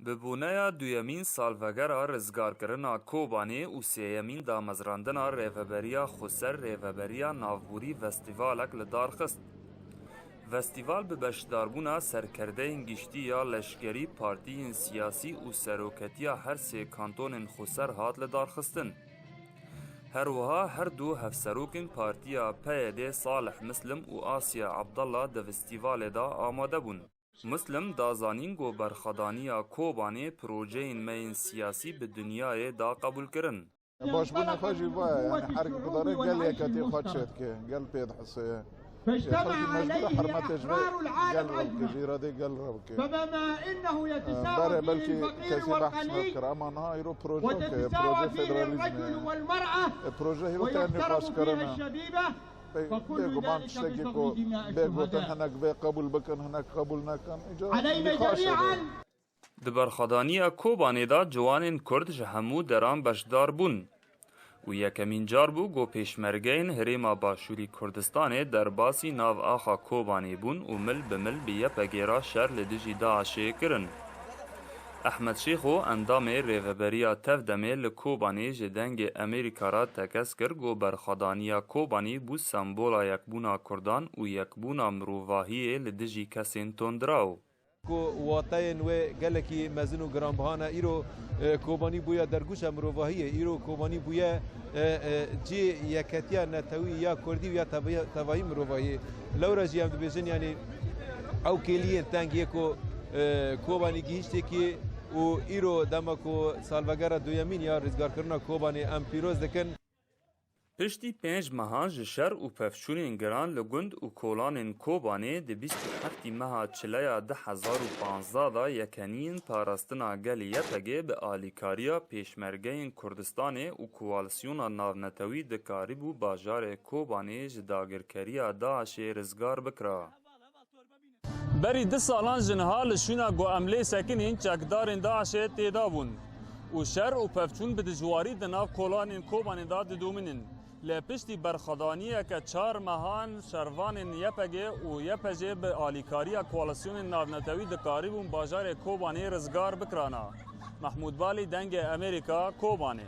Bi bûneya duyemîn salvegera rizgarkirina Kobanê û sêyemîn damezrandina Rêveberiya Xweser Rêveberiya Navbûrî festîvalek li dar xist. Festîval bi beşdarbûna serkerdeyên giştî ya leşkerî, partiyên siyasî û seroketiya her sê kantonên Xweser hat li darxistin. Her wiha her du hevserokên Partiya PYD Salih Muslim û Asya Abdallah di festîvalê da amade bûn. Muslim dazanîn got berxedaniya Kobanê projeyên me yên siyasî bi dunyayê da qebûl kirin. Başbûnê xwe jî vaya yani her dare gel yeketî xwe çêdike, gel pê dihisiye. فاجتمع عليه أخبار العالم أجمع فبما إنه يتساوى الدين الفقير والغني وتتساوى فيه الرجل والمرأة ويحترم فيه الشبيبة فكل ذلك بصفو دماء علينا جميعا. Di berxedaniya Kobanê da ciwanên Kurd ji hemû deran beşdar bûn û yekemîn car bû got pêşmergeyên Herêma Başûrî Kurdistanê derbasî navaxa Kobanê bûn û mil bi mil bi yepegêra şer li dijî Daişê kirin. Ehmed Şêxo endamê Rêveberiya Tevdemê li Kobanê ji dengê Amerîka ra tekez kir got berxedaniya Kobanî bû sembola yekbûna Kurdan û yekbûna mirovahiyê li dijî kesên tondiraw. کو واتای نوې گلکی مزنو گرانبهانه ایرو کوبانی بویا درگوش امروواهیه ایرو کوبانی بویا جی یکتیا نتوی یا کردی یا تبایی مروواهیه لورا جی هم دبیجن یعنی او کلیه تنگیه کو کوبانی گیشتی که و ایرو دمکو سالوگر دویمین یا رزگار کرنا کوبانی ام پیروز دکن. Piştî pênc mehan ji şer û pevçûnên giran li gund û kolanên Kobanê di 27 meha çileya 2015 da yekeniyên parastina gelê YPG bi alîkariya pêşmergeyên Kurdistanê û koalisyona navnetewî dikarîbû bajarê Kobanê ji dagirkeriya Daişê rizgar bikira. Berî 2 salan ji niha li şûna guemlê sekinên çekdarên Daişê têda bûn û şer û pevçûn bi dijwarî di nav kolanên Kobanê da didomînin. Li piştî berxedaniyeke 4 mehan şervanên YPG û YPG bi alîkariya koalisyonên navnetewî dikarîbûn bajarê Kobanê rizgar bikirana. Mahmûd Balî dengê Amerîka Kobanê.